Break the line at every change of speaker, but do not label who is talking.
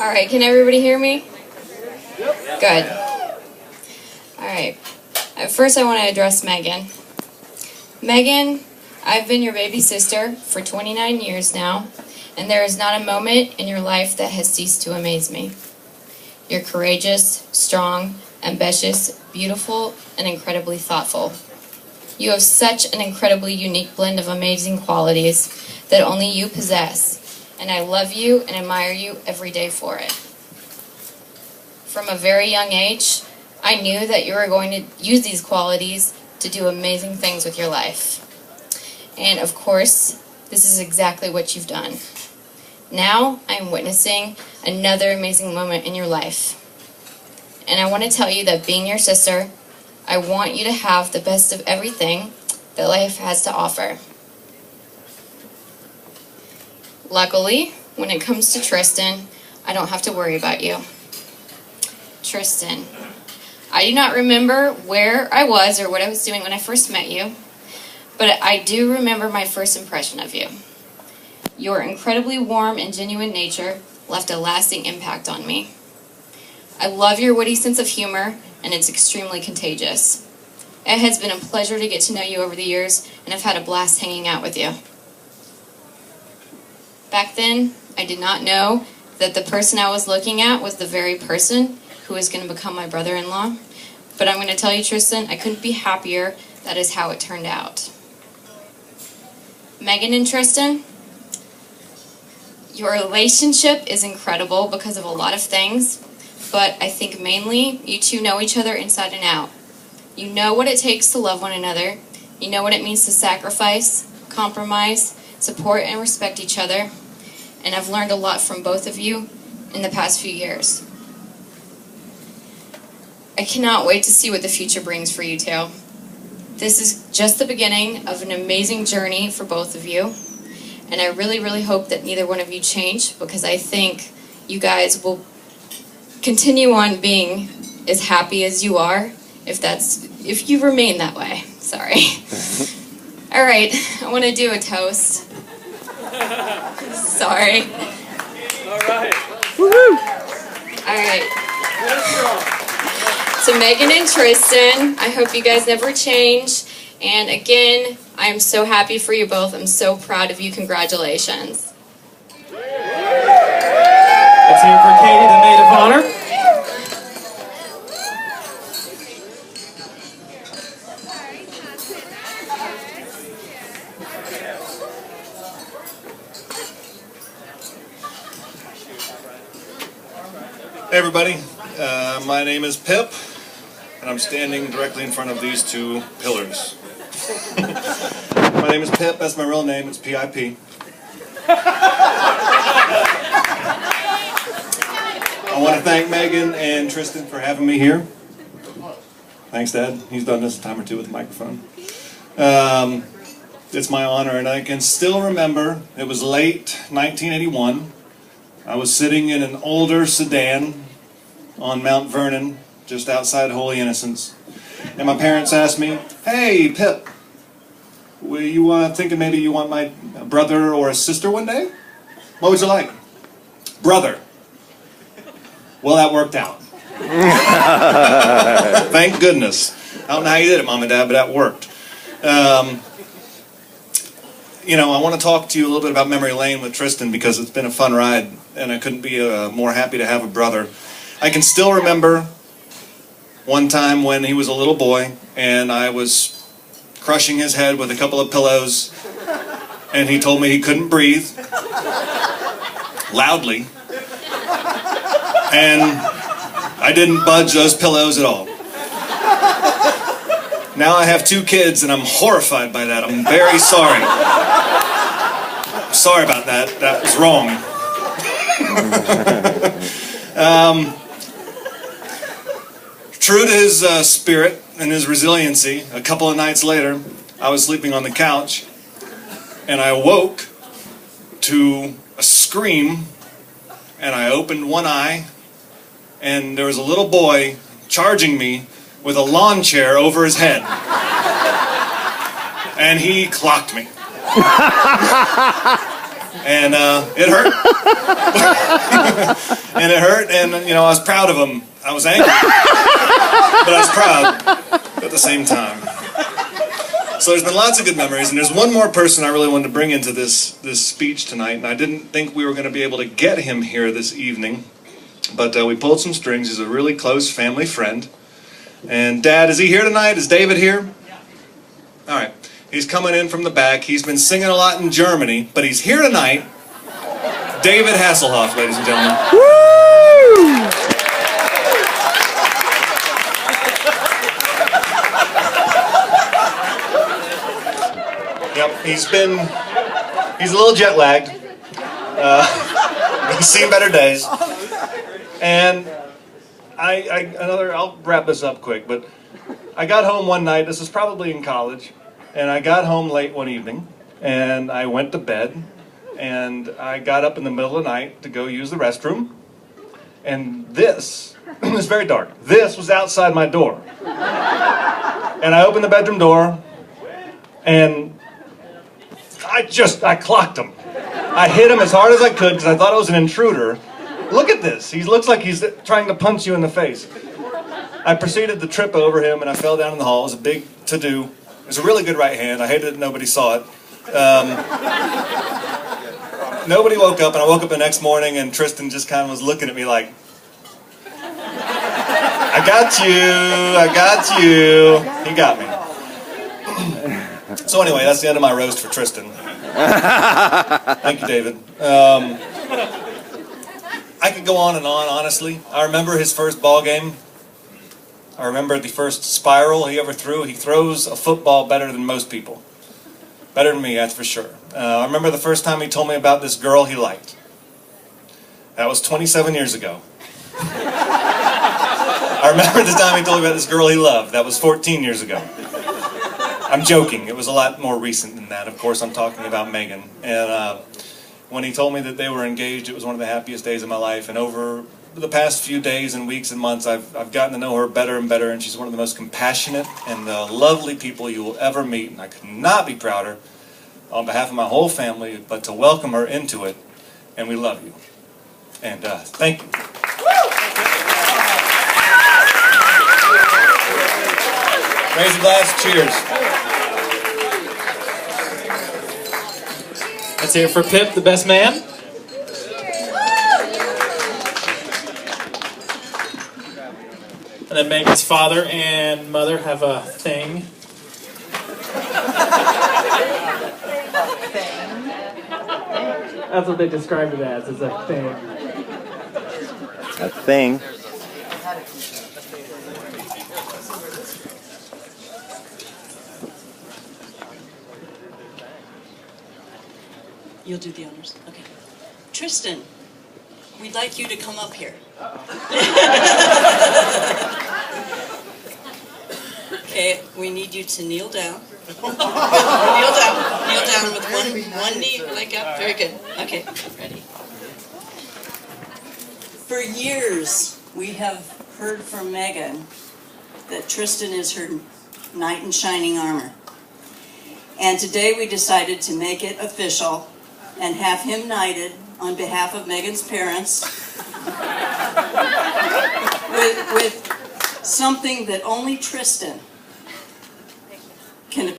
Alright, can everybody hear me? Good. Alright. First I want to address Megan. Megan, I've been your baby sister for 29 years now, and there is not a moment in your life that has ceased to amaze me. You're courageous, strong, ambitious, beautiful, and incredibly thoughtful. You have such an incredibly unique blend of amazing qualities that only you possess, and I love you and admire you every day for it. From a very young age, I knew that you were going to use these qualities to do amazing things with your life. And of course, this is exactly what you've done. Now, I am witnessing another amazing moment in your life. And I want to tell you that being your sister, I want you to have the best of everything that life has to offer. Luckily, when it comes to Tristan, I don't have to worry about you. Tristan, I do not remember where I was or what I was doing when I first met you, but I do remember my first impression of you. Your incredibly warm and genuine nature left a lasting impact on me. I love your witty sense of humor, and it's extremely contagious. It has been a pleasure to get to know you over the years, and I've had a blast hanging out with you. Back then, I did not know that the person I was looking at was the very person who was going to become my brother-in-law. But I'm going to tell you, Tristan, I couldn't be happier. That is how it turned out. Megan and Tristan, your relationship is incredible because of a lot of things, but I think mainly you two know each other inside and out. You know what it takes to love one another. You know what it means to sacrifice, compromise, support, and respect each other. And I've learned a lot from both of you in the past few years. I cannot wait to see what the future brings for you two. This is just the beginning of an amazing journey for both of you. And I really, really hope that neither one of you change, because I think you guys will continue on being as happy as you are if you remain that way. Sorry. All right, I want to do a toast. Sorry.
All right.
Woo-hoo. All right. So Megan and Tristan, I hope you guys never change. And again, I am so happy for you both. I'm so proud of you. Congratulations.
Let's hear it for Katie, the maid of honor.
Hey everybody, my name is Pip, and I'm standing directly in front of these two pillars. My name is Pip, that's my real name, it's P-I-P. I want to thank Megan and Tristan for having me here. Thanks, Dad. He's done this a time or two with the microphone. It's my honor, and I can still remember, it was late 1981. I was sitting in an older sedan on Mount Vernon, just outside Holy Innocents, and my parents asked me, "Hey, Pip, were you thinking maybe you want my brother or a sister one day? What would you like?" "Brother." Well, that worked out. Thank goodness. I don't know how you did it, Mom and Dad, but that worked. You know, I want to talk to you a little bit about memory lane with Tristan because it's been a fun ride, and I couldn't be more happy to have a brother. I can still remember one time when he was a little boy, and I was crushing his head with a couple of pillows, and he told me he couldn't breathe, loudly, and I didn't budge those pillows at all. Now I have two kids, and I'm horrified by that. I'm very sorry. Sorry about that. That was wrong. True to his spirit and his resiliency, a couple of nights later, I was sleeping on the couch, and I awoke to a scream, and I opened one eye, and there was a little boy charging me with a lawn chair over his head. And he clocked me. And it hurt. And it hurt, and I was proud of him. I was angry, but I was proud at the same time. So there's been lots of good memories, and there's one more person I really wanted to bring into this speech tonight, and I didn't think we were going to be able to get him here this evening, but we pulled some strings. He's a really close family friend. And Dad, is he here tonight? Is David here? Yeah. All right. He's coming in from the back. He's been singing a lot in Germany, but he's here tonight. David Hasselhoff, ladies and gentlemen. Woo! Yep, he's a little jet lagged. He's seen better days. And I'll wrap this up quick, but I got home one night, this was probably in college, and I got home late one evening, and I went to bed, and I got up in the middle of the night to go use the restroom, and this, it was very dark, this was outside my door. And I opened the bedroom door, and I clocked him. I hit him as hard as I could because I thought it was an intruder. Look at this. He looks like he's trying to punch you in the face. I proceeded to trip over him, and I fell down in the hall. It was a big to-do. It was a really good right hand. I hated that nobody saw it. Nobody woke up, and I woke up the next morning, and Tristan just kind of was looking at me like, I got you. He got me. So anyway, that's the end of my roast for Tristan. Thank you, David. I could go on and on, honestly. I remember his first ball game. I remember the first spiral he ever threw. He throws a football better than most people. Better than me, that's for sure. I remember the first time he told me about this girl he liked. That was 27 years ago. I remember the time he told me about this girl he loved. That was 14 years ago. I'm joking. It was a lot more recent than that. Of course, I'm talking about Meagan. And when he told me that they were engaged, it was one of the happiest days of my life. And over the past few days and weeks and months, I've gotten to know her better and better. And she's one of the most compassionate and lovely people you will ever meet. And I could not be prouder on behalf of my whole family, but to welcome her into it. And we love you. And thank you. Raise a glass. Cheers.
Let's hear it for Pip, the best man. And then Megan's father and mother have a thing. That's what they described it as a thing.
A thing.
You'll do the honors? Okay. Tristan, we'd like you to come up here. Okay, we need you to kneel down. Kneel down with one knee like up. Very good. Okay, ready. For years, we have heard from Meagan that Tristan is her knight in shining armor. And today we decided to make it official and have him knighted on behalf of Meagan's parents with something that only Tristan can